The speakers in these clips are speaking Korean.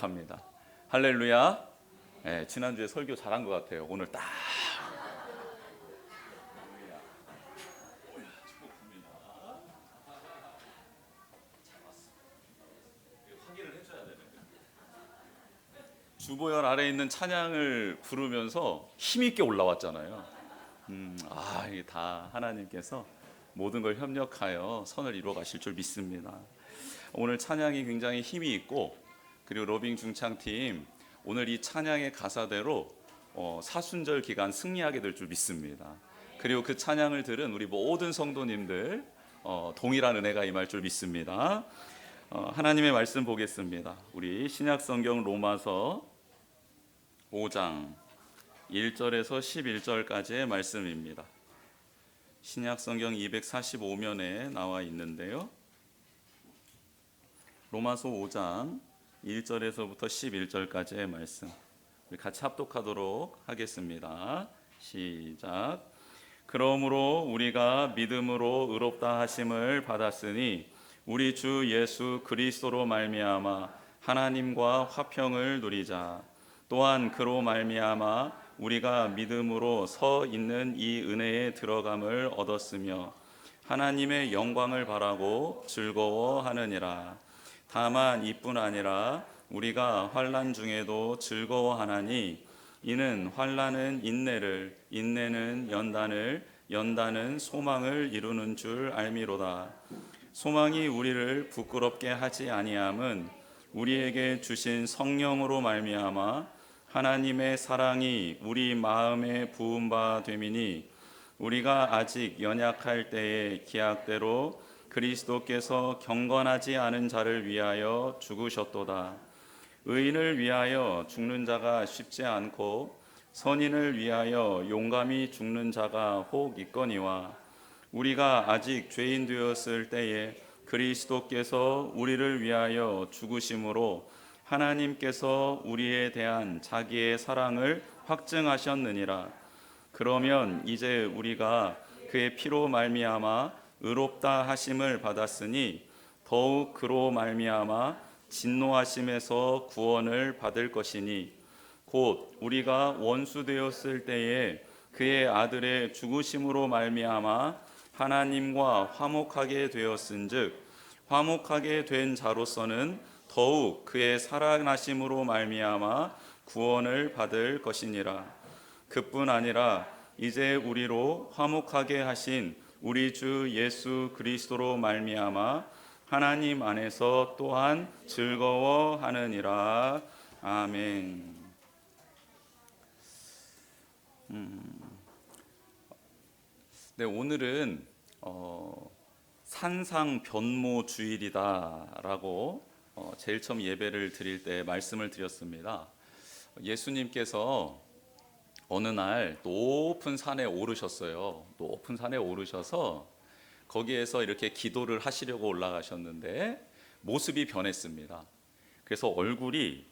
합니다. 할렐루야. 네, 지난주에 설교 잘한 것 같아요. 오늘 딱 주보열 아래에 있는 찬양을 부르면서 힘있게 올라왔잖아요. 이게 다 하나님께서 모든 걸 협력하여 선을 이루어 가실 줄 믿습니다. 오늘 찬양이 굉장히 힘이 있고, 그리고 로빙 중창팀 오늘 이 찬양의 가사대로 사순절 기간 승리하게 될 줄 믿습니다. 그리고 그 찬양을 들은 우리 모든 성도님들 동일한 은혜가 임할 줄 믿습니다. 하나님의 말씀 보겠습니다. 우리 신약성경 로마서 5장 1절에서 11절까지의 말씀입니다. 신약성경 245면에 나와 있는데요, 로마서 5장 1절에서부터 11절까지의 말씀 우리 같이 합독하도록 하겠습니다. 시작. 그러므로 우리가 믿음으로 의롭다 하심을 받았으니 우리 주 예수 그리스도로 말미암아 하나님과 화평을 누리자. 또한 그로 말미암아 우리가 믿음으로 서 있는 이 은혜에 들어감을 얻었으며 하나님의 영광을 바라고 즐거워하느니라. 다만 이뿐 아니라 우리가 환난 중에도 즐거워하나니 이는 환난은 인내를, 인내는 연단을, 연단은 소망을 이루는 줄 알미로다. 소망이 우리를 부끄럽게 하지 아니함은 우리에게 주신 성령으로 말미암아 하나님의 사랑이 우리 마음에 부은 바 됨이니 우리가 아직 연약할 때에 기약대로 그리스도께서 경건하지 않은 자를 위하여 죽으셨도다. 의인을 위하여 죽는 자가 쉽지 않고 선인을 위하여 용감히 죽는 자가 혹 있거니와 우리가 아직 죄인 되었을 때에 그리스도께서 우리를 위하여 죽으심으로 하나님께서 우리에 대한 자기의 사랑을 확증하셨느니라. 그러면 이제 우리가 그의 피로 말미암아 의롭다 하심을 받았으니 더욱 그로 말미암아 진노하심에서 구원을 받을 것이니 곧 우리가 원수 되었을 때에 그의 아들의 죽으심으로 말미암아 하나님과 화목하게 되었은즉 화목하게 된 자로서는 더욱 그의 살아나심으로 말미암아 구원을 받을 것이니라. 그뿐 아니라 이제 우리로 화목하게 하신 우리 주 예수 그리스도로 말미암아 하나님 안에서 또한 즐거워하느니라. 아멘. 네, 오늘은 산상변모 주일이다라고 제일 처음 예배를 드릴 때 말씀을 드렸습니다. 예수님께서 어느 날 높은 산에 오르셨어요. 높은 산에 오르셔서 거기에서 이렇게 기도를 하시려고 올라가셨는데 모습이 변했습니다. 그래서 얼굴이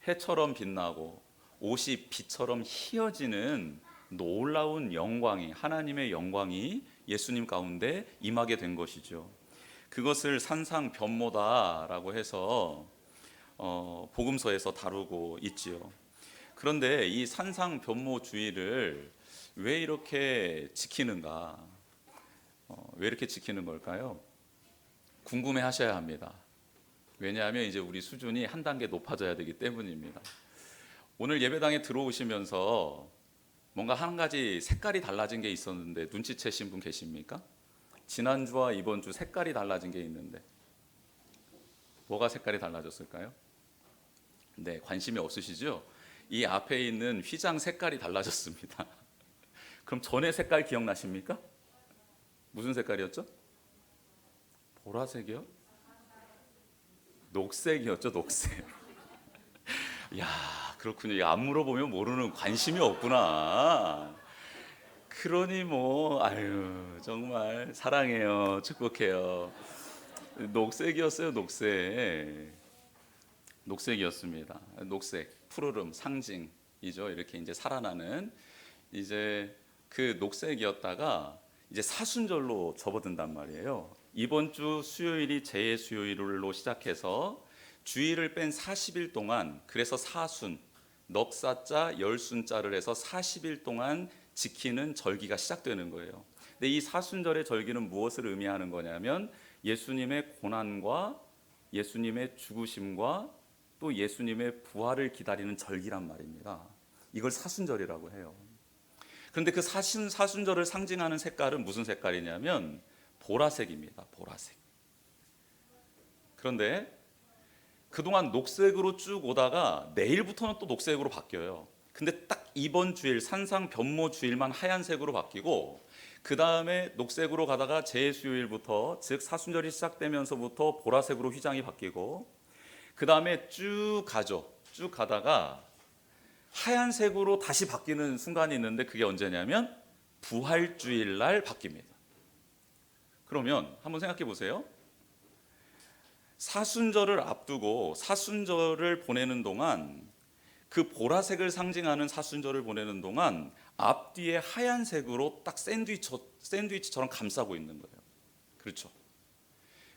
해처럼 빛나고 옷이 빛처럼 희어지는 놀라운 영광이, 하나님의 영광이 예수님 가운데 임하게 된 것이죠. 그것을 산상변모다라고 해서 복음서에서 다루고 있지요. 그런데 이 산상변모주의를 왜 이렇게 지키는가? 왜 이렇게 지키는 걸까요? 궁금해 하셔야 합니다. 왜냐하면 이제 우리 수준이 한 단계 높아져야 되기 때문입니다. 오늘 예배당에 들어오시면서 뭔가 한 가지 색깔이 달라진 게 있었는데 눈치채신 분 계십니까? 지난주와 이번 주 색깔이 달라진 게 있는데 뭐가 색깔이 달라졌을까요? 네, 관심이 없으시죠? 이 앞에 있는 휘장 색깔이 달라졌습니다. 그럼 전에 색깔 기억나십니까? 무슨 색깔이었죠? 보라색이요? 녹색이었죠, 녹색. 야, 그렇군요. 안 물어보면 모르는, 관심이 없구나. 그러니 정말 사랑해요, 축복해요. 녹색이었어요, 녹색. 녹색이었습니다. 녹색, 푸르름, 상징이죠. 이렇게 이제 살아나는 이제 그 녹색이었다가 이제 사순절로 접어든단 말이에요. 이번 주 수요일이 제 수요일로 시작해서 주일을 뺀 40일 동안, 그래서 사순, 넉사자 열순자를 해서 40일 동안 지키는 절기가 시작되는 거예요. 근데 이 사순절의 절기는 무엇을 의미하는 거냐면 예수님의 고난과 예수님의 죽으심과 또 예수님의 부활을 기다리는 절기란 말입니다. 이걸 사순절이라고 해요. 그런데 그 사순절을 상징하는 색깔은 무슨 색깔이냐면 보라색입니다. 보라색. 그런데 그동안 녹색으로 쭉 오다가 내일부터는 또 녹색으로 바뀌어요. 근데 딱 이번 주일 산상 변모 주일만 하얀색으로 바뀌고, 그 다음에 녹색으로 가다가 제수요일부터, 즉 사순절이 시작되면서부터 보라색으로 휘장이 바뀌고, 그 다음에 쭉 가죠. 쭉 가다가 하얀색으로 다시 바뀌는 순간이 있는데 그게 언제냐면 부활주일 날 바뀝니다. 그러면 한번 생각해 보세요. 사순절을 앞두고 사순절을 보내는 동안, 그 보라색을 상징하는 사순절을 보내는 동안 앞뒤에 하얀색으로 딱 샌드위치처럼 감싸고 있는 거예요. 그렇죠.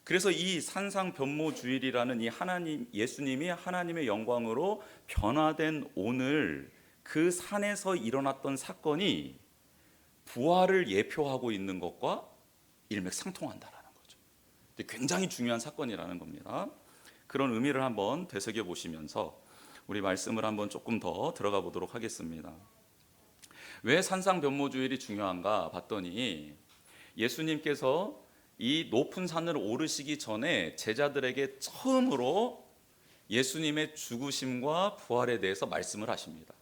그래서 이 산상 변모 주일이라는 이 하나님, 예수님이 하나님의 영광으로 변화된 오늘, 그 산에서 일어났던 사건이 부활을 예표하고 있는 것과 일맥상통한다라는 거죠. 굉장히 중요한 사건이라는 겁니다. 그런 의미를 한번 되새겨 보시면서 우리 말씀을 한번 조금 더 들어가 보도록 하겠습니다. 왜 산상 변모 주일이 중요한가 봤더니, 예수님께서 이 높은 산을 오르시기 전에 제자들에게 처음으로 예수님의 죽으심과 부활에 대해서 말씀을 하십니다.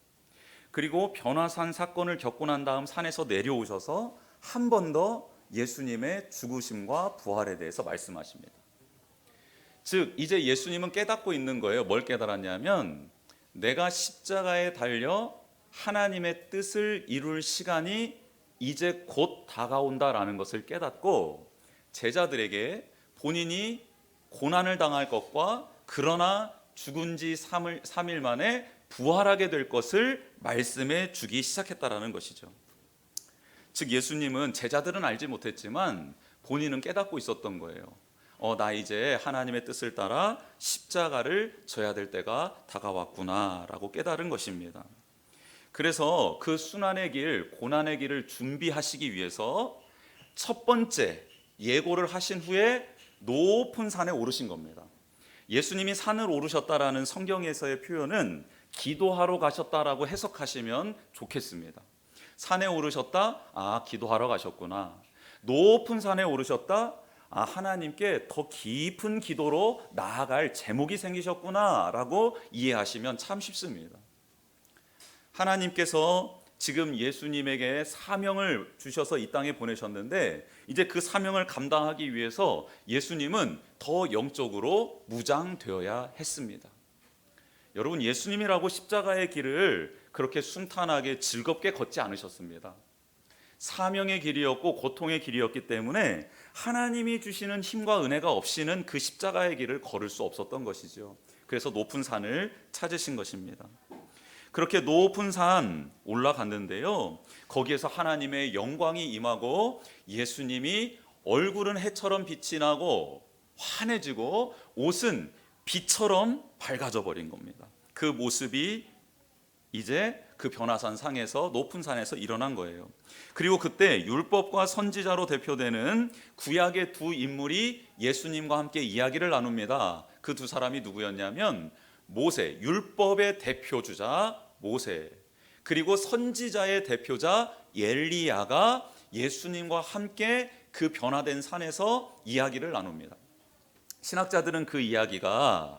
그리고 변화산 사건을 겪고 난 다음 산에서 내려오셔서 한 번 더 예수님의 죽으심과 부활에 대해서 말씀하십니다. 즉 이제 예수님은 깨닫고 있는 거예요. 뭘 깨달았냐면 내가 십자가에 달려 하나님의 뜻을 이룰 시간이 이제 곧 다가온다라는 것을 깨닫고, 제자들에게 본인이 고난을 당할 것과 그러나 죽은 지 3일 만에 부활하게 될 것을 말씀해 주기 시작했다라는 것이죠. 즉 예수님은, 제자들은 알지 못했지만 본인은 깨닫고 있었던 거예요. 나 이제 하나님의 뜻을 따라 십자가를 져야 될 때가 다가왔구나 라고 깨달은 것입니다. 그래서 그 순환의 길, 고난의 길을 준비하시기 위해서 첫 번째 예고를 하신 후에 높은 산에 오르신 겁니다. 예수님이 산을 오르셨다라는 성경에서의 표현은 기도하러 가셨다라고 해석하시면 좋겠습니다. 산에 오르셨다, 기도하러 가셨구나. 높은 산에 오르셨다, 하나님께 더 깊은 기도로 나아갈 제목이 생기셨구나 라고 이해하시면 참 쉽습니다. 하나님께서 지금 예수님에게 사명을 주셔서 이 땅에 보내셨는데, 이제 그 사명을 감당하기 위해서 예수님은 더 영적으로 무장되어야 했습니다. 여러분, 예수님이라고 십자가의 길을 그렇게 순탄하게 즐겁게 걷지 않으셨습니다. 사명의 길이었고 고통의 길이었기 때문에 하나님이 주시는 힘과 은혜가 없이는 그 십자가의 길을 걸을 수 없었던 것이죠. 그래서 높은 산을 찾으신 것입니다. 그렇게 높은 산 올라갔는데요, 거기에서 하나님의 영광이 임하고 예수님이 얼굴은 해처럼 빛이 나고 환해지고 옷은 빛처럼 밝아져 버린 겁니다. 그 모습이 이제 그 변화산 상에서, 높은 산에서 일어난 거예요. 그리고 그때 율법과 선지자로 대표되는 구약의 두 인물이 예수님과 함께 이야기를 나눕니다. 그 두 사람이 누구였냐면 모세, 율법의 대표주자 모세, 그리고 선지자의 대표자 엘리야가 예수님과 함께 그 변화된 산에서 이야기를 나눕니다. 신학자들은 그 이야기가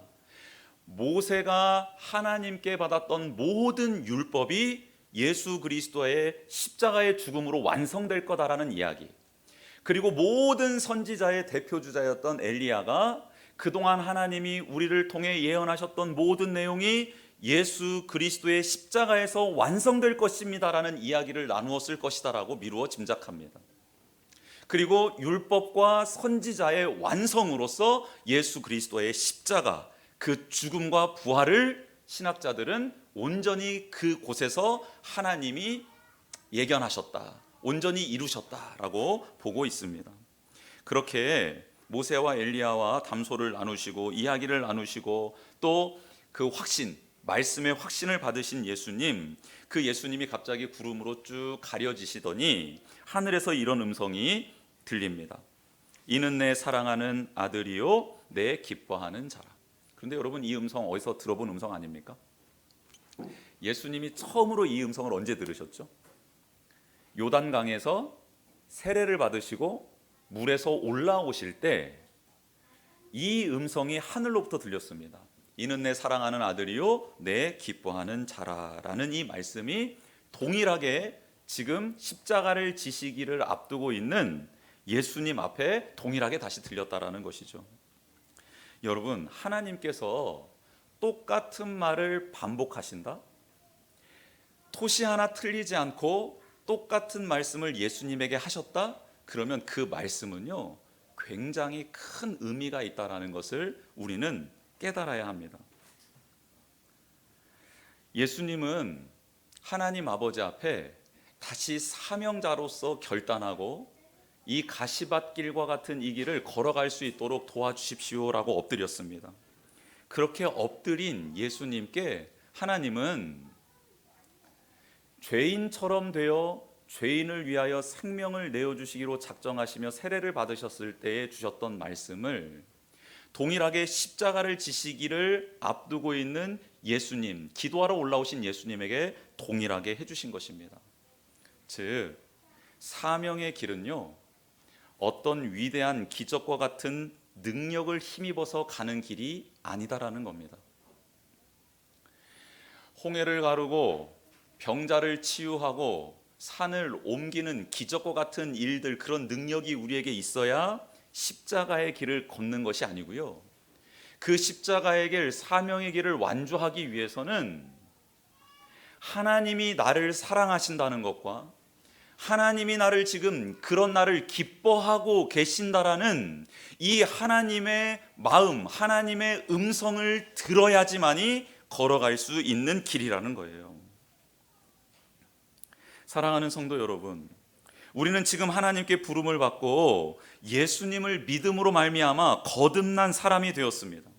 모세가 하나님께 받았던 모든 율법이 예수 그리스도의 십자가의 죽음으로 완성될 거다라는 이야기, 그리고 모든 선지자의 대표주자였던 엘리야가 그동안 하나님이 우리를 통해 예언하셨던 모든 내용이 예수 그리스도의 십자가에서 완성될 것입니다라는 이야기를 나누었을 것이다라고 미루어 짐작합니다. 그리고 율법과 선지자의 완성으로서 예수 그리스도의 십자가, 그 죽음과 부활을 신학자들은 온전히 그곳에서 하나님이 예견하셨다, 온전히 이루셨다라고 보고 있습니다. 그렇게 모세와 엘리야와 담소를 나누시고 이야기를 나누시고 또 그 확신, 말씀의 확신을 받으신 예수님, 그 예수님이 갑자기 구름으로 쭉 가려지시더니 하늘에서 이런 음성이 들립니다. 이는 내 사랑하는 아들이요 내 기뻐하는 자라. 그런데 여러분, 이 음성 어디서 들어본 음성 아닙니까? 예수님이 처음으로 이 음성을 언제 들으셨죠? 요단강에서 세례를 받으시고 물에서 올라오실 때 이 음성이 하늘로부터 들렸습니다. 이는 내 사랑하는 아들이요 내 기뻐하는 자라라는 이 말씀이 동일하게 지금 십자가를 지시기를 앞두고 있는 예수님 앞에 동일하게 다시 들렸다라는 것이죠. 여러분, 하나님께서 똑같은 말을 반복하신다? 토시 하나 틀리지 않고 똑같은 말씀을 예수님에게 하셨다? 그러면 그 말씀은요, 굉장히 큰 의미가 있다는 것을 우리는 깨달아야 합니다. 예수님은 하나님 아버지 앞에 다시 사명자로서 결단하고 이 가시밭길과 같은 이 길을 걸어갈 수 있도록 도와주십시오라고 엎드렸습니다. 그렇게 엎드린 예수님께 하나님은 죄인처럼 되어 죄인을 위하여 생명을 내어주시기로 작정하시며 세례를 받으셨을 때에 주셨던 말씀을 동일하게 십자가를 지시기를 앞두고 있는 예수님, 기도하러 올라오신 예수님에게 동일하게 해주신 것입니다. 즉, 사명의 길은요, 어떤 위대한 기적과 같은 능력을 힘입어서 가는 길이 아니다라는 겁니다. 홍해를 가르고 병자를 치유하고 산을 옮기는 기적과 같은 일들, 그런 능력이 우리에게 있어야 십자가의 길을 걷는 것이 아니고요, 그 십자가의 길, 사명의 길을 완주하기 위해서는 하나님이 나를 사랑하신다는 것과 하나님이 나를 지금 그런 나를 기뻐하고 계신다라는 이 하나님의 마음, 하나님의 음성을 들어야지만이 걸어갈 수 있는 길이라는 거예요. 사랑하는 성도 여러분, 우리는 지금 하나님께 부름을 받고 예수님을 믿음으로 말미암아 거듭난 사람이 되었습니다.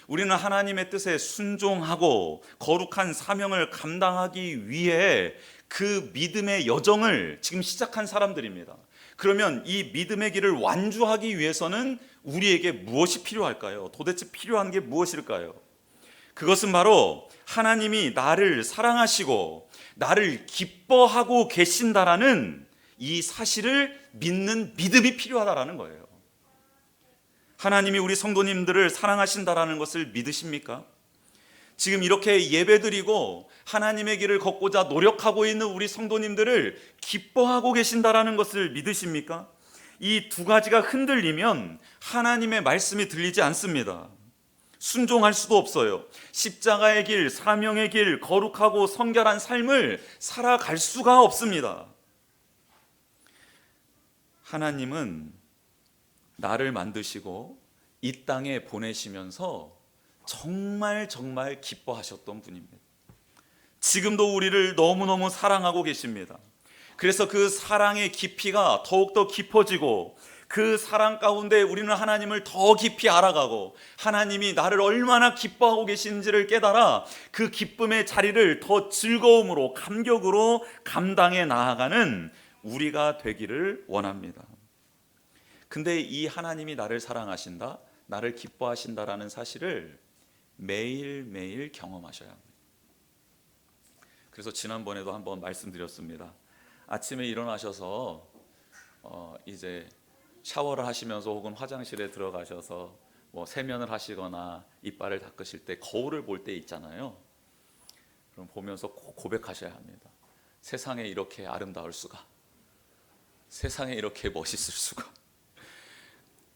우리는 하나님의 뜻에 순종하고 거룩한 사명을 감당하기 위해 그 믿음의 여정을 지금 시작한 사람들입니다. 그러면 이 믿음의 길을 완주하기 위해서는 우리에게 무엇이 필요할까요? 도대체 필요한 게 무엇일까요? 그것은 바로 하나님이 나를 사랑하시고 나를 기뻐하고 계신다라는 이 사실을 믿는 믿음이 필요하다라는 거예요. 하나님이 우리 성도님들을 사랑하신다라는 것을 믿으십니까? 지금 이렇게 예배드리고 하나님의 길을 걷고자 노력하고 있는 우리 성도님들을 기뻐하고 계신다라는 것을 믿으십니까? 이 두 가지가 흔들리면 하나님의 말씀이 들리지 않습니다. 순종할 수도 없어요. 십자가의 길, 사명의 길, 거룩하고 성결한 삶을 살아갈 수가 없습니다. 하나님은 나를 만드시고 이 땅에 보내시면서 정말 기뻐하셨던 분입니다. 지금도 우리를 너무너무 사랑하고 계십니다. 그래서 그 사랑의 깊이가 더욱더 깊어지고 그 사랑 가운데 우리는 하나님을 더 깊이 알아가고 하나님이 나를 얼마나 기뻐하고 계신지를 깨달아 그 기쁨의 자리를 더 즐거움으로, 감격으로 감당해 나아가는 우리가 되기를 원합니다. 근데 이 하나님이 나를 사랑하신다, 나를 기뻐하신다라는 사실을 매일매일 경험하셔야 합니다. 그래서 지난번에도 한번 말씀드렸습니다. 아침에 일어나셔서 이제 샤워를 하시면서 혹은 화장실에 들어가셔서 뭐 세면을 하시거나 이빨을 닦으실 때 거울을 볼 때 있잖아요. 그럼 보면서 꼭 고백하셔야 합니다. 세상에 이렇게 아름다울 수가, 세상에 이렇게 멋있을 수가.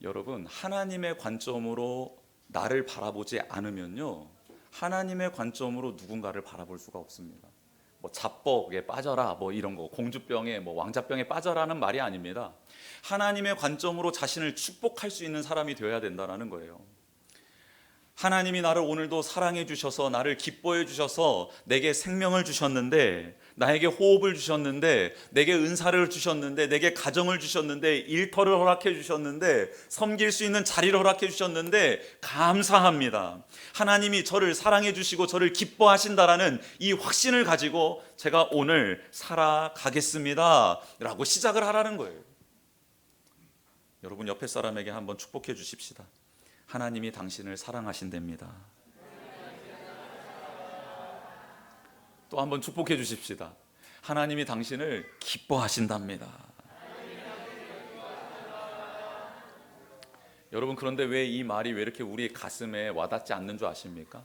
여러분, 하나님의 관점으로 나를 바라보지 않으면요, 하나님의 관점으로 누군가를 바라볼 수가 없습니다. 뭐 자뻑에 빠져라, 뭐 이런 거, 공주병에 뭐 왕자병에 빠져라는 말이 아닙니다. 하나님의 관점으로 자신을 축복할 수 있는 사람이 되어야 된다는 거예요. 하나님이 나를 오늘도 사랑해 주셔서 나를 기뻐해 주셔서 내게 생명을 주셨는데, 나에게 호흡을 주셨는데, 내게 은사를 주셨는데, 내게 가정을 주셨는데, 일터를 허락해 주셨는데, 섬길 수 있는 자리를 허락해 주셨는데 감사합니다. 하나님이 저를 사랑해 주시고 저를 기뻐하신다라는 이 확신을 가지고 제가 오늘 살아가겠습니다 라고 시작을 하라는 거예요. 여러분, 옆에 사람에게 한번 축복해 주십시다. 하나님이 당신을 사랑하신답니다. 또 한번 축복해 주십시다. 하나님이 당신을 기뻐하신답니다. 여러분, 그런데 왜 이 말이 왜 이렇게 우리 가슴에 와닿지 않는 줄 아십니까?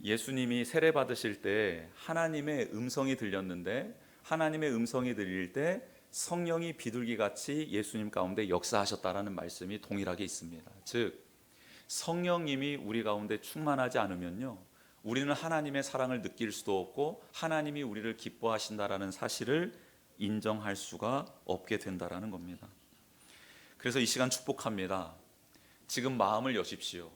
예수님이 세례 받으실 때 하나님의 음성이 들렸는데, 하나님의 음성이 들릴 때 성령이 비둘기같이 예수님 가운데 역사하셨다라는 말씀이 동일하게 있습니다. 즉, 성령님이 우리 가운데 충만하지 않으면요, 우리는 하나님의 사랑을 느낄 수도 없고 하나님이 우리를 기뻐하신다라는 사실을 인정할 수가 없게 된다라는 겁니다. 그래서 이 시간 축복합니다. 지금 마음을 여십시오.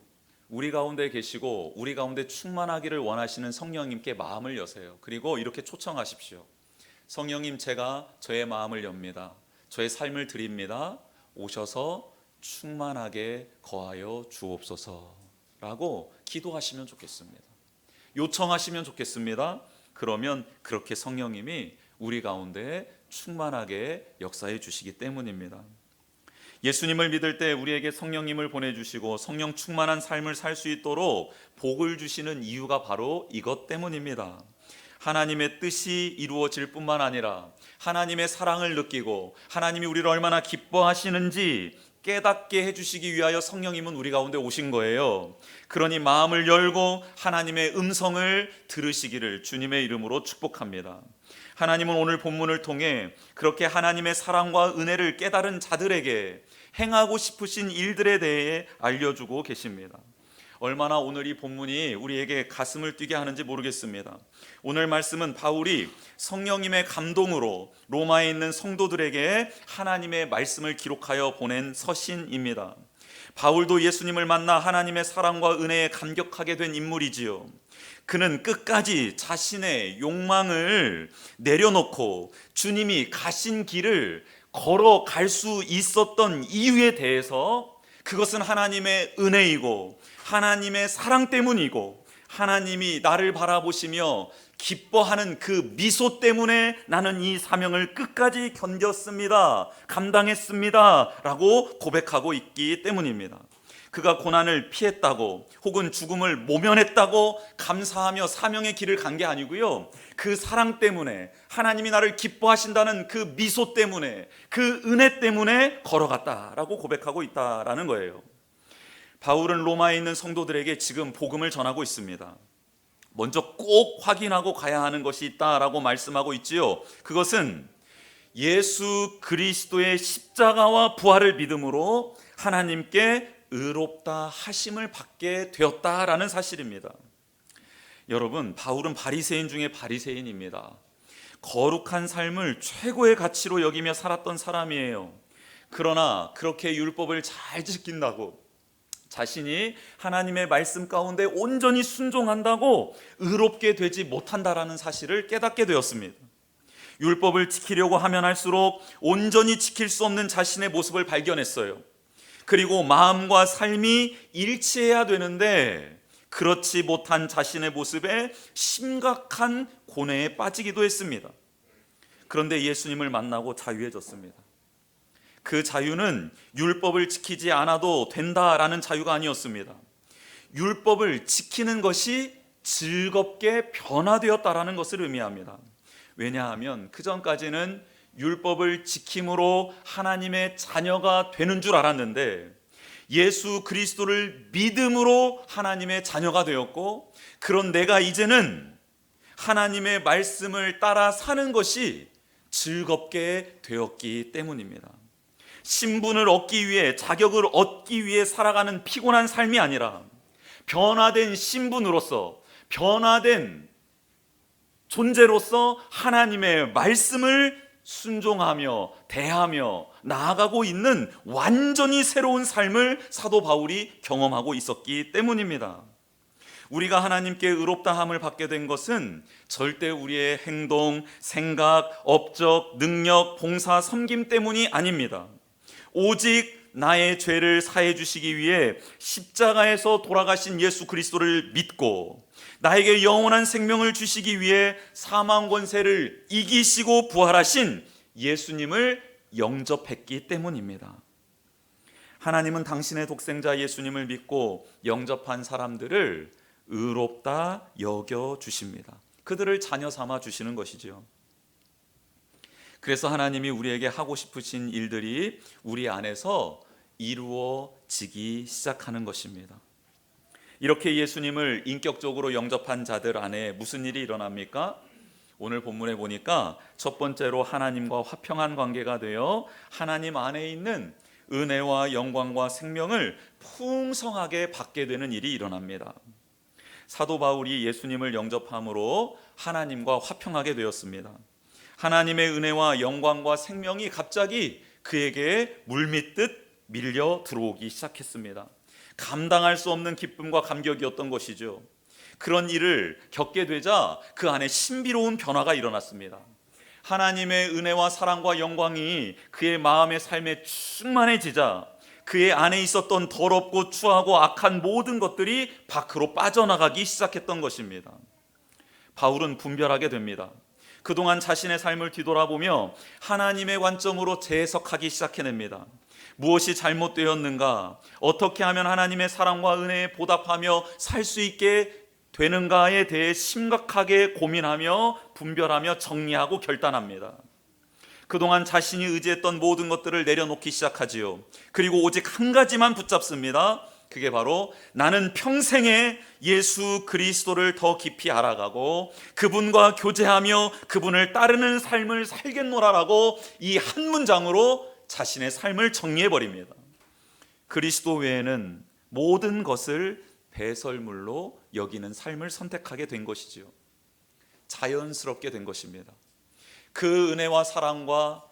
우리 가운데 계시고 우리 가운데 충만하기를 원하시는 성령님께 마음을 여세요. 그리고 이렇게 초청하십시오. 성령님, 제가 저의 마음을 엽니다. 저의 삶을 드립니다. 오셔서 충만하게 거하여 주옵소서 라고 기도하시면 좋겠습니다. 요청하시면 좋겠습니다. 그러면 그렇게 성령님이 우리 가운데 충만하게 역사해 주시기 때문입니다. 예수님을 믿을 때 우리에게 성령님을 보내주시고 성령 충만한 삶을 살 수 있도록 복을 주시는 이유가 바로 이것 때문입니다. 하나님의 뜻이 이루어질 뿐만 아니라 하나님의 사랑을 느끼고 하나님이 우리를 얼마나 기뻐하시는지 깨닫게 해주시기 위하여 성령님은 우리 가운데 오신 거예요. 그러니 마음을 열고 하나님의 음성을 들으시기를 주님의 이름으로 축복합니다. 하나님은 오늘 본문을 통해 그렇게 하나님의 사랑과 은혜를 깨달은 자들에게 행하고 싶으신 일들에 대해 알려주고 계십니다. 얼마나 오늘 이 본문이 우리에게 가슴을 뛰게 하는지 모르겠습니다. 오늘 말씀은 바울이 성령님의 감동으로 로마에 있는 성도들에게 하나님의 말씀을 기록하여 보낸 서신입니다. 바울도 예수님을 만나 하나님의 사랑과 은혜에 감격하게 된 인물이지요. 그는 끝까지 자신의 욕망을 내려놓고 주님이 가신 길을 걸어갈 수 있었던 이유에 대해서, 그것은 하나님의 은혜이고 하나님의 사랑 때문이고 하나님이 나를 바라보시며 기뻐하는 그 미소 때문에 나는 이 사명을 끝까지 견뎠습니다, 감당했습니다 라고 고백하고 있기 때문입니다. 그가 고난을 피했다고 혹은 죽음을 모면했다고 감사하며 사명의 길을 간 게 아니고요, 그 사랑 때문에, 하나님이 나를 기뻐하신다는 그 미소 때문에, 그 은혜 때문에 걸어갔다라고 고백하고 있다라는 거예요. 바울은 로마에 있는 성도들에게 지금 복음을 전하고 있습니다. 먼저 꼭 확인하고 가야 하는 것이 있다라고 말씀하고 있지요. 그것은 예수 그리스도의 십자가와 부활을 믿음으로 하나님께 의롭다 하심을 받게 되었다라는 사실입니다. 여러분, 바울은 바리새인 중에 바리새인입니다. 거룩한 삶을 최고의 가치로 여기며 살았던 사람이에요. 그러나 그렇게 율법을 잘 지킨다고, 자신이 하나님의 말씀 가운데 온전히 순종한다고 의롭게 되지 못한다라는 사실을 깨닫게 되었습니다. 율법을 지키려고 하면 할수록 온전히 지킬 수 없는 자신의 모습을 발견했어요. 그리고 마음과 삶이 일치해야 되는데 그렇지 못한 자신의 모습에 심각한 고뇌에 빠지기도 했습니다. 그런데 예수님을 만나고 자유해졌습니다. 그 자유는 율법을 지키지 않아도 된다라는 자유가 아니었습니다. 율법을 지키는 것이 즐겁게 변화되었다라는 것을 의미합니다. 왜냐하면 그전까지는 율법을 지킴으로 하나님의 자녀가 되는 줄 알았는데 예수 그리스도를 믿음으로 하나님의 자녀가 되었고, 그런 내가 이제는 하나님의 말씀을 따라 사는 것이 즐겁게 되었기 때문입니다. 신분을 얻기 위해, 자격을 얻기 위해 살아가는 피곤한 삶이 아니라 변화된 신분으로서, 변화된 존재로서 하나님의 말씀을 순종하며 대하며 나아가고 있는 완전히 새로운 삶을 사도 바울이 경험하고 있었기 때문입니다. 우리가 하나님께 의롭다함을 받게 된 것은 절대 우리의 행동, 생각, 업적, 능력, 봉사, 섬김 때문이 아닙니다. 오직 나의 죄를 사해 주시기 위해 십자가에서 돌아가신 예수 그리스도를 믿고 나에게 영원한 생명을 주시기 위해 사망 권세를 이기시고 부활하신 예수님을 영접했기 때문입니다. 하나님은 당신의 독생자 예수님을 믿고 영접한 사람들을 의롭다 여겨 주십니다. 그들을 자녀 삼아 주시는 것이죠. 그래서 하나님이 우리에게 하고 싶으신 일들이 우리 안에서 이루어지기 시작하는 것입니다. 이렇게 예수님을 인격적으로 영접한 자들 안에 무슨 일이 일어납니까? 오늘 본문에 보니까 첫 번째로 하나님과 화평한 관계가 되어 하나님 안에 있는 은혜와 영광과 생명을 풍성하게 받게 되는 일이 일어납니다. 사도 바울이 예수님을 영접함으로 하나님과 화평하게 되었습니다. 하나님의 은혜와 영광과 생명이 갑자기 그에게 물밀듯 밀려 들어오기 시작했습니다. 감당할 수 없는 기쁨과 감격이었던 것이죠. 그런 일을 겪게 되자 그 안에 신비로운 변화가 일어났습니다. 하나님의 은혜와 사랑과 영광이 그의 마음의 삶에 충만해지자 그의 안에 있었던 더럽고 추하고 악한 모든 것들이 밖으로 빠져나가기 시작했던 것입니다. 바울은 분별하게 됩니다. 그동안 자신의 삶을 뒤돌아보며 하나님의 관점으로 재해석하기 시작해냅니다. 무엇이 잘못되었는가? 어떻게 하면 하나님의 사랑과 은혜에 보답하며 살 수 있게 되는가에 대해 심각하게 고민하며 분별하며 정리하고 결단합니다. 그동안 자신이 의지했던 모든 것들을 내려놓기 시작하지요. 그리고 오직 한 가지만 붙잡습니다. 그게 바로 나는 평생에 예수 그리스도를 더 깊이 알아가고 그분과 교제하며 그분을 따르는 삶을 살겠노라라고 이 한 문장으로 자신의 삶을 정리해버립니다. 그리스도 외에는 모든 것을 배설물로 여기는 삶을 선택하게 된 것이지요. 자연스럽게 된 것입니다. 그 은혜와 사랑과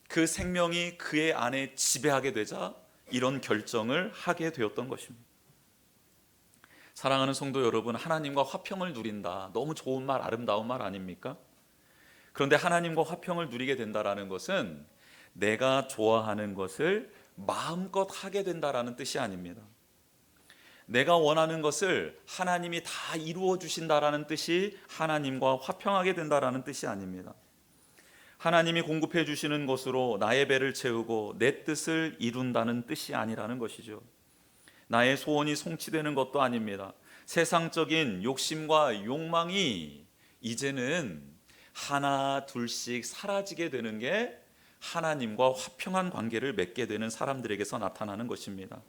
그 생명이 그의 안에 지배하게 되자 이런 결정을 하게 되었던 것입니다. 사랑하는 성도 여러분, 하나님과 화평을 누린다. 너무 좋은 말, 아름다운 말 아닙니까? 그런데 하나님과 화평을 누리게 된다는 것은 내가 좋아하는 것을 마음껏 하게 된다는 뜻이 아닙니다. 내가 원하는 것을 하나님이 다 이루어 주신다라는 뜻이 하나님과 화평하게 된다라는 뜻이 아닙니다. 하나님이 공급해 주시는 것으로 나의 배를 채우고 내 뜻을 이룬다는 뜻이 아니라는 것이죠. 나의 소원이 성취되는 것도 아닙니다. 세상적인 욕심과 욕망이 이제는 하나 둘씩 사라지게 되는 게 하나님과 화평한 관계를 맺게 되는 사람들에게서 나타나는 것입니다.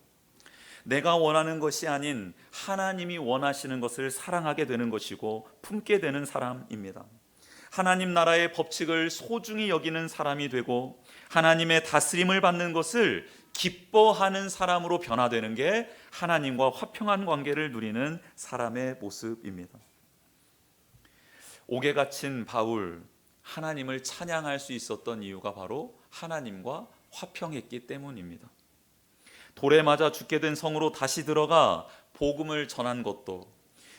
내가 원하는 것이 아닌 하나님이 원하시는 것을 사랑하게 되는 것이고 품게 되는 사람입니다. 하나님 나라의 법칙을 소중히 여기는 사람이 되고 하나님의 다스림을 받는 것을 기뻐하는 사람으로 변화되는 게 하나님과 화평한 관계를 누리는 사람의 모습입니다. 옥에 갇힌 바울, 하나님을 찬양할 수 있었던 이유가 바로 하나님과 화평했기 때문입니다. 돌에 맞아 죽게 된 성으로 다시 들어가 복음을 전한 것도,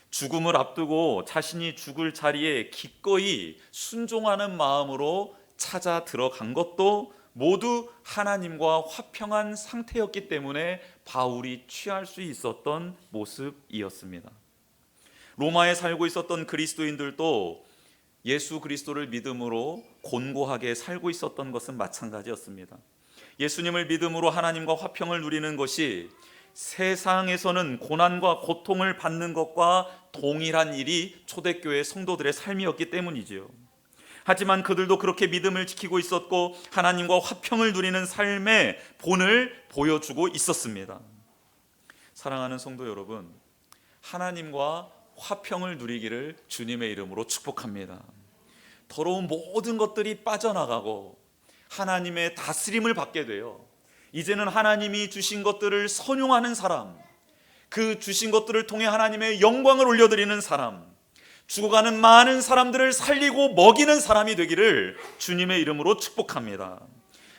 죽음을 앞두고 자신이 죽을 자리에 기꺼이 순종하는 마음으로 찾아 들어간 것도 모두 하나님과 화평한 상태였기 때문에 바울이 취할 수 있었던 모습이었습니다. 로마에 살고 있었던 그리스도인들도 예수 그리스도를 믿음으로 곤고하게 살고 있었던 것은 마찬가지였습니다. 예수님을 믿음으로 하나님과 화평을 누리는 것이 세상에서는 고난과 고통을 받는 것과 동일한 일이 초대교회 성도들의 삶이었기 때문이지요. 하지만 그들도 그렇게 믿음을 지키고 있었고 하나님과 화평을 누리는 삶의 본을 보여주고 있었습니다. 사랑하는 성도 여러분, 하나님과 화평을 누리기를 주님의 이름으로 축복합니다. 더러운 모든 것들이 빠져나가고 하나님의 다스림을 받게 돼요. 이제는 하나님이 주신 것들을 선용하는 사람, 그 주신 것들을 통해 하나님의 영광을 올려드리는 사람, 죽어가는 많은 사람들을 살리고 먹이는 사람이 되기를 주님의 이름으로 축복합니다.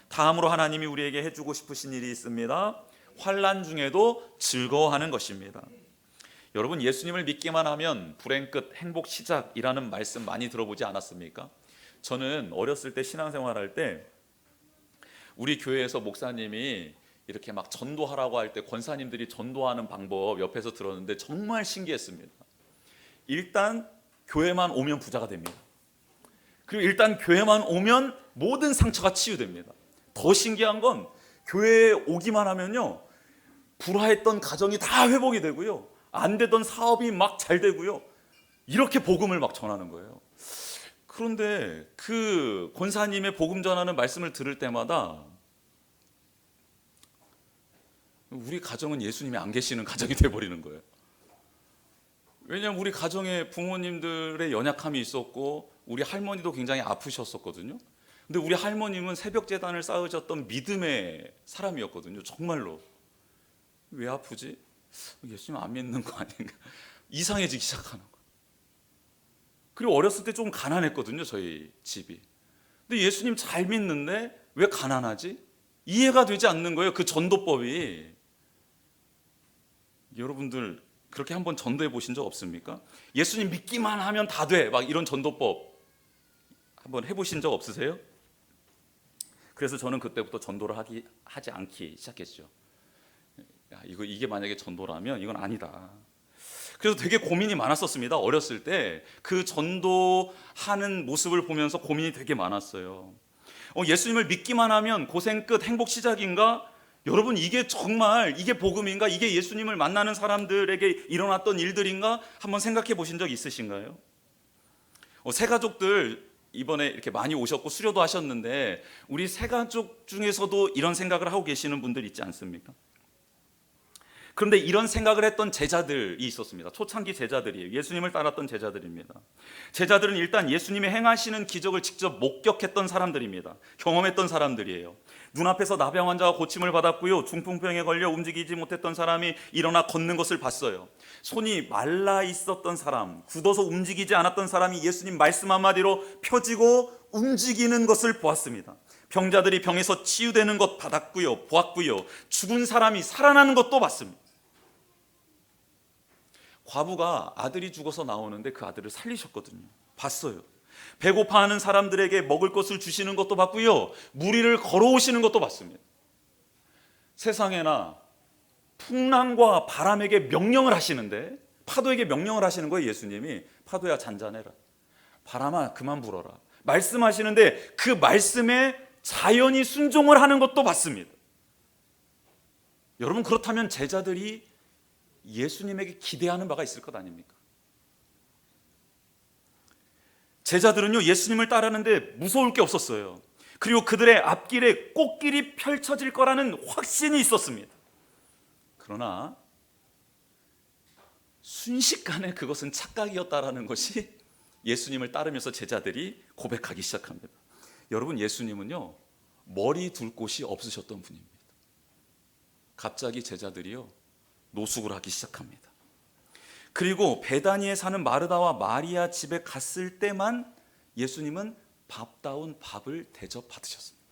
다음으로 하나님이 우리에게 해주고 싶으신 일이 있습니다. 환난 중에도 즐거워하는 것입니다. 여러분, 예수님을 믿기만 하면 불행 끝 행복 시작이라는 말씀 많이 들어보지 않았습니까? 저는 어렸을 때 신앙생활할 때 우리 교회에서 목사님이 이렇게 막 전도하라고 할 때 권사님들이 전도하는 방법 옆에서 들었는데 정말 신기했습니다. 일단 교회만 오면 부자가 됩니다. 그리고 일단 교회만 오면 모든 상처가 치유됩니다. 더 신기한 건 교회에 오기만 하면요, 불화했던 가정이 다 회복이 되고요, 안 되던 사업이 막 잘 되고요, 이렇게 복음을 막 전하는 거예요. 그런데 그 권사님의 복음 전하는 말씀을 들을 때마다 우리 가정은 예수님이 안 계시는 가정이 돼버리는 거예요. 왜냐하면 우리 가정에 부모님들의 연약함이 있었고 우리 할머니도 굉장히 아프셨었거든요. 근데 우리 할머님은 새벽 제단을 쌓으셨던 믿음의 사람이었거든요. 정말로. 왜 아프지? 예수님 안 믿는 거 아닌가? 이상해지기 시작하는 거예요. 그리고 어렸을 때 좀 가난했거든요, 저희 집이. 근데 예수님 잘 믿는데 왜 가난하지? 이해가 되지 않는 거예요, 그 전도법이. 여러분들 그렇게 한번 전도해 보신 적 없습니까? 예수님 믿기만 하면 다 돼, 막 이런 전도법 한번 해보신 적 없으세요? 그래서 저는 그때부터 전도를 하지 않기 시작했죠. 야, 이게 만약에 전도라면 이건 아니다. 그래서 되게 고민이 많았었습니다. 어렸을 때 그 전도하는 모습을 보면서 고민이 되게 많았어요. 예수님을 믿기만 하면 고생 끝 행복 시작인가? 여러분, 이게 정말 이게 복음인가? 이게 예수님을 만나는 사람들에게 일어났던 일들인가? 한번 생각해 보신 적 있으신가요? 새가족들 이번에 이렇게 많이 오셨고 수료도 하셨는데 우리 새가족 중에서도 이런 생각을 하고 계시는 분들 있지 않습니까? 그런데 이런 생각을 했던 제자들이 있었습니다. 초창기 제자들이에요. 예수님을 따랐던 제자들입니다. 제자들은 일단 예수님이 행하시는 기적을 직접 목격했던 사람들입니다. 경험했던 사람들이에요. 눈앞에서 나병 환자가 고침을 받았고요, 중풍병에 걸려 움직이지 못했던 사람이 일어나 걷는 것을 봤어요. 손이 말라 있었던 사람, 굳어서 움직이지 않았던 사람이 예수님 말씀 한마디로 펴지고 움직이는 것을 보았습니다. 병자들이 병에서 치유되는 것 보았고요, 죽은 사람이 살아나는 것도 봤습니다. 과부가 아들이 죽어서 나오는데 그 아들을 살리셨거든요. 봤어요. 배고파하는 사람들에게 먹을 것을 주시는 것도 봤고요, 무리를 걸어오시는 것도 봤습니다. 세상에나 풍랑과 바람에게 명령을 하시는데, 파도에게 명령을 하시는 거예요. 예수님이 파도야 잔잔해라, 바람아 그만 불어라 말씀하시는데 그 말씀에 자연이 순종을 하는 것도 봤습니다. 여러분, 그렇다면 제자들이 예수님에게 기대하는 바가 있을 것 아닙니까? 제자들은요, 예수님을 따르는데 무서울 게 없었어요. 그리고 그들의 앞길에 꽃길이 펼쳐질 거라는 확신이 있었습니다. 그러나 순식간에 그것은 착각이었다라는 것이 예수님을 따르면서 제자들이 고백하기 시작합니다. 여러분, 예수님은요, 머리 둘 곳이 없으셨던 분입니다. 갑자기 제자들이요, 노숙을 하기 시작합니다. 그리고 베다니에 사는 마르다와 마리아 집에 갔을 때만 예수님은 밥다운 밥을 대접받으셨습니다.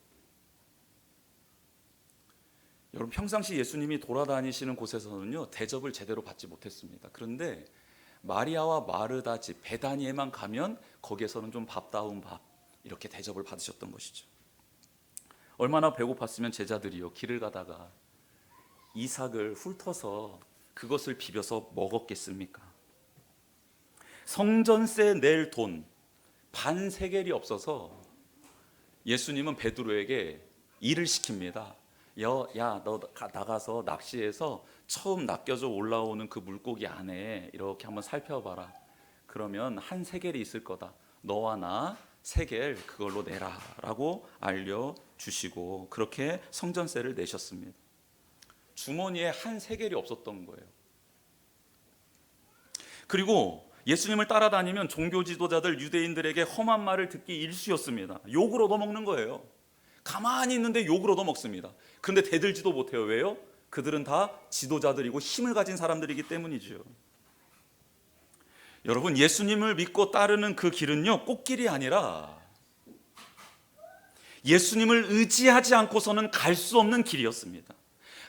여러분, 평상시 예수님이 돌아다니시는 곳에서는요, 대접을 제대로 받지 못했습니다. 그런데 마리아와 마르다 집 베다니에만 가면 거기에서는 좀 밥다운 밥, 이렇게 대접을 받으셨던 것이죠. 얼마나 배고팠으면 제자들이요, 길을 가다가 이삭을 훑어서 그것을 비벼서 먹었겠습니까? 성전세 낼 돈 반 세겔이 없어서 예수님은 베드로에게 일을 시킵니다. 야, 너 나가서 낚시해서 처음 낚여져 올라오는 그 물고기 안에 이렇게 한번 살펴봐라. 그러면 한 세겔이 있을 거다. 너와 나 세겔 그걸로 내라 라고 알려주시고 그렇게 성전세를 내셨습니다. 주머니에 한 세겔이 없었던 거예요. 그리고 예수님을 따라다니면 종교 지도자들 유대인들에게 험한 말을 듣기 일쑤였습니다. 욕을 얻어먹는 거예요. 가만히 있는데 욕을 얻어먹습니다. 그런데 대들지도 못해요. 왜요? 그들은 다 지도자들이고 힘을 가진 사람들이기 때문이죠. 여러분, 예수님을 믿고 따르는 그 길은요, 꽃길이 아니라 예수님을 의지하지 않고서는 갈 수 없는 길이었습니다.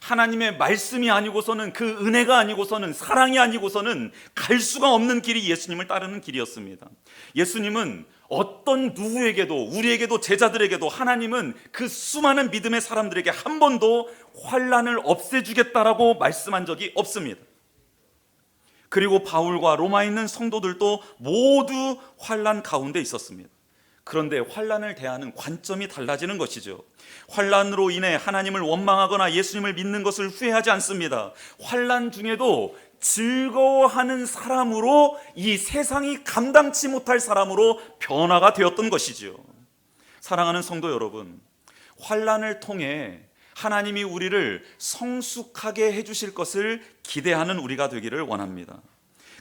하나님의 말씀이 아니고서는, 그 은혜가 아니고서는, 사랑이 아니고서는 갈 수가 없는 길이 예수님을 따르는 길이었습니다. 예수님은 어떤 누구에게도, 우리에게도, 제자들에게도, 하나님은 그 수많은 믿음의 사람들에게 한 번도 환난을 없애주겠다라고 말씀한 적이 없습니다. 그리고 바울과 로마에 있는 성도들도 모두 환난 가운데 있었습니다. 그런데 환난을 대하는 관점이 달라지는 것이죠. 환난으로 인해 하나님을 원망하거나 예수님을 믿는 것을 후회하지 않습니다. 환난 중에도 즐거워하는 사람으로, 이 세상이 감당치 못할 사람으로 변화가 되었던 것이죠. 사랑하는 성도 여러분, 환난을 통해 하나님이 우리를 성숙하게 해주실 것을 기대하는 우리가 되기를 원합니다.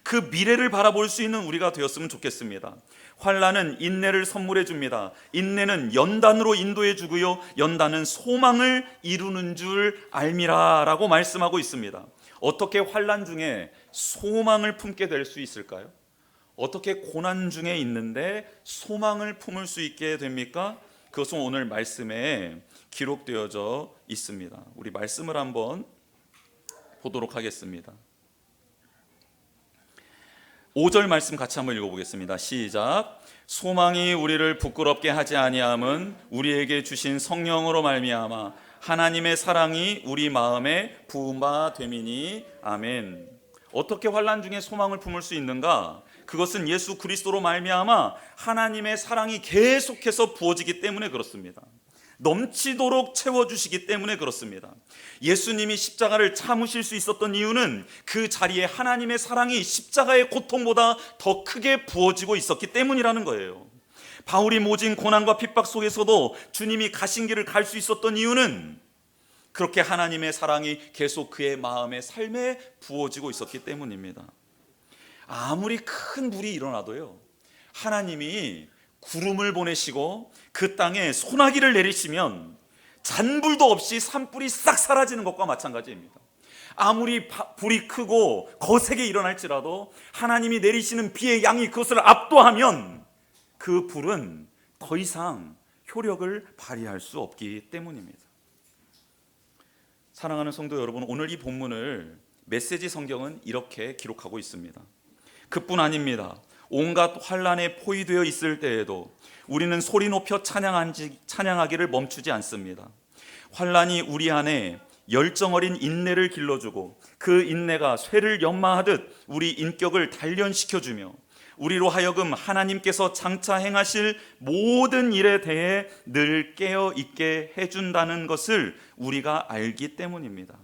그 미래를 바라볼 수 있는 우리가 되었으면 좋겠습니다. 환난은 인내를 선물해 줍니다. 인내는 연단으로 인도해 주고요, 연단은 소망을 이루는 줄 알미라 라고 말씀하고 있습니다. 어떻게 환난 중에 소망을 품게 될 수 있을까요? 어떻게 고난 중에 있는데 소망을 품을 수 있게 됩니까? 그것은 오늘 말씀에 기록되어져 있습니다. 우리 말씀을 한번 보도록 하겠습니다. 5절 말씀 같이 한번 읽어보겠습니다. 시작. 소망이 우리를 부끄럽게 하지 아니함은 우리에게 주신 성령으로 말미암아 하나님의 사랑이 우리 마음에 부은 바 됨이니. 아멘. 어떻게 환난 중에 소망을 품을 수 있는가? 그것은 예수 그리스도로 말미암아 하나님의 사랑이 계속해서 부어지기 때문에 그렇습니다. 넘치도록 채워주시기 때문에 그렇습니다. 예수님이 십자가를 참으실 수 있었던 이유는 그 자리에 하나님의 사랑이 십자가의 고통보다 더 크게 부어지고 있었기 때문이라는 거예요. 바울이 모진 고난과 핍박 속에서도 주님이 가신 길을 갈 수 있었던 이유는 그렇게 하나님의 사랑이 계속 그의 마음의 삶에 부어지고 있었기 때문입니다. 아무리 큰 물이 일어나도요, 하나님이 구름을 보내시고 그 땅에 소나기를 내리시면 잔불도 없이 산불이 싹 사라지는 것과 마찬가지입니다. 아무리 불이 크고 거세게 일어날지라도 하나님이 내리시는 비의 양이 그것을 압도하면 그 불은 더 이상 효력을 발휘할 수 없기 때문입니다. 사랑하는 성도 여러분, 오늘 이 본문을 메시지 성경은 이렇게 기록하고 있습니다. 그뿐 아닙니다. 온갖 환난에 포위되어 있을 때에도 우리는 소리 높여 찬양하기를 멈추지 않습니다. 환난이 우리 안에 열정 어린 인내를 길러주고 그 인내가 쇠를 연마하듯 우리 인격을 단련시켜주며 우리로 하여금 하나님께서 장차 행하실 모든 일에 대해 늘 깨어있게 해준다는 것을 우리가 알기 때문입니다.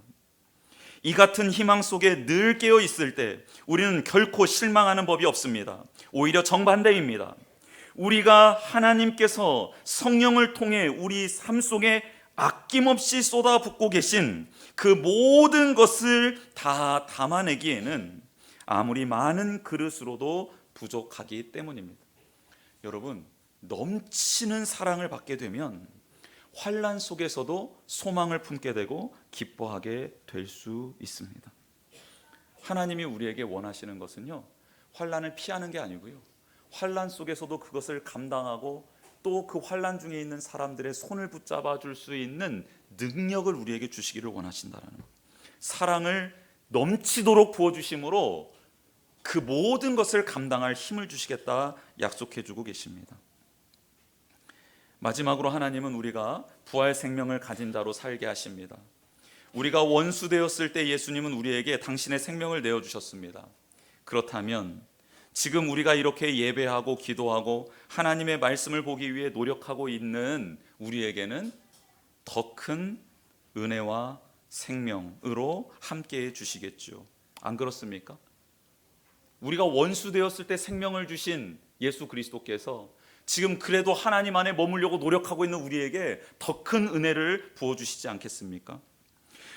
이 같은 희망 속에 늘 깨어 있을 때 우리는 결코 실망하는 법이 없습니다. 오히려 정반대입니다. 우리가 하나님께서 성령을 통해 우리 삶 속에 아낌없이 쏟아붓고 계신 그 모든 것을 다 담아내기에는 아무리 많은 그릇으로도 부족하기 때문입니다. 여러분, 넘치는 사랑을 받게 되면 환난 속에서도 소망을 품게 되고 기뻐하게 될 수 있습니다. 하나님이 우리에게 원하시는 것은요, 환난을 피하는 게 아니고요, 환난 속에서도 그것을 감당하고 또 그 환난 중에 있는 사람들의 손을 붙잡아 줄 수 있는 능력을 우리에게 주시기를 원하신다는 것. 사랑을 넘치도록 부어주심으로 그 모든 것을 감당할 힘을 주시겠다 약속해 주고 계십니다. 마지막으로 하나님은 우리가 부활 생명을 가진 자로 살게 하십니다. 우리가 원수 되었을 때 예수님은 우리에게 당신의 생명을 내어주셨습니다. 그렇다면 지금 우리가 이렇게 예배하고 기도하고 하나님의 말씀을 보기 위해 노력하고 있는 우리에게는 더 큰 은혜와 생명으로 함께해 주시겠죠. 안 그렇습니까? 우리가 원수 되었을 때 생명을 주신 예수 그리스도께서 지금 그래도 하나님 안에 머물려고 노력하고 있는 우리에게 더 큰 은혜를 부어주시지 않겠습니까?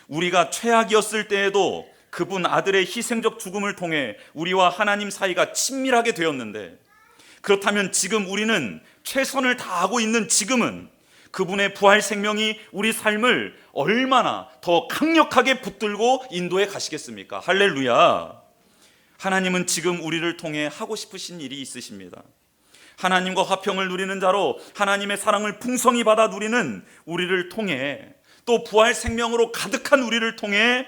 우리가 최악이었을 때에도 그분 아들의 희생적 죽음을 통해 우리와 하나님 사이가 친밀하게 되었는데, 그렇다면 지금 우리는 최선을 다하고 있는 지금은 그분의 부활 생명이 우리 삶을 얼마나 더 강력하게 붙들고 인도해 가시겠습니까? 할렐루야. 하나님은 지금 우리를 통해 하고 싶으신 일이 있으십니다. 하나님과 화평을 누리는 자로 하나님의 사랑을 풍성히 받아 누리는 우리를 통해, 또 부활 생명으로 가득한 우리를 통해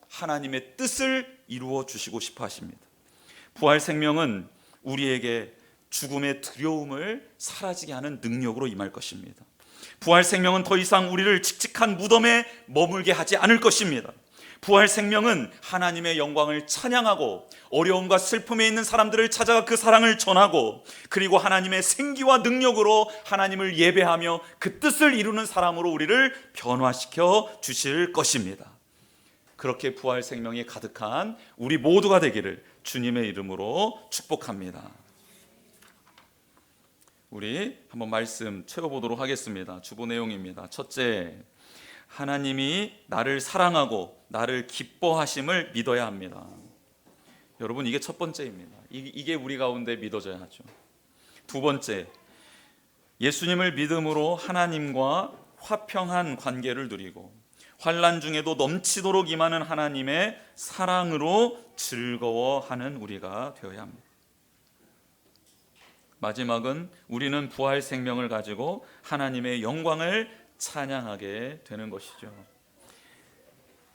하나님의 뜻을 이루어 주시고 싶어 하십니다. 부활 생명은 우리에게 죽음의 두려움을 사라지게 하는 능력으로 임할 것입니다. 부활 생명은 더 이상 우리를 칙칙한 무덤에 머물게 하지 않을 것입니다. 부활 생명은 하나님의 영광을 찬양하고 어려움과 슬픔에 있는 사람들을 찾아가 그 사랑을 전하고, 그리고 하나님의 생기와 능력으로 하나님을 예배하며 그 뜻을 이루는 사람으로 우리를 변화시켜 주실 것입니다. 그렇게 부활 생명이 가득한 우리 모두가 되기를 주님의 이름으로 축복합니다. 우리 한번 말씀 채워보도록 하겠습니다. 주보 내용입니다. 첫째, 하나님이 나를 사랑하고 나를 기뻐하심을 믿어야 합니다. 여러분, 이게 첫 번째입니다. 이게 우리 가운데 믿어져야 하죠. 두 번째, 예수님을 믿음으로 하나님과 화평한 관계를 누리고 환난 중에도 넘치도록 임하는 하나님의 사랑으로 즐거워하는 우리가 되어야 합니다. 마지막은 우리는 부활 생명을 가지고 하나님의 영광을 찬양하게 되는 것이죠.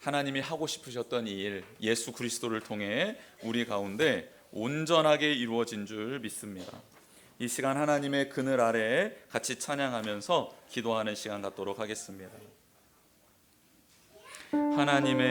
하나님이 하고 싶으셨던 이 일, 예수 그리스도를 통해 우리 가운데 온전하게 이루어진 줄 믿습니다. 이 시간 하나님의 그늘 아래 같이 찬양하면서 기도하는 시간 갖도록 하겠습니다. 하나님의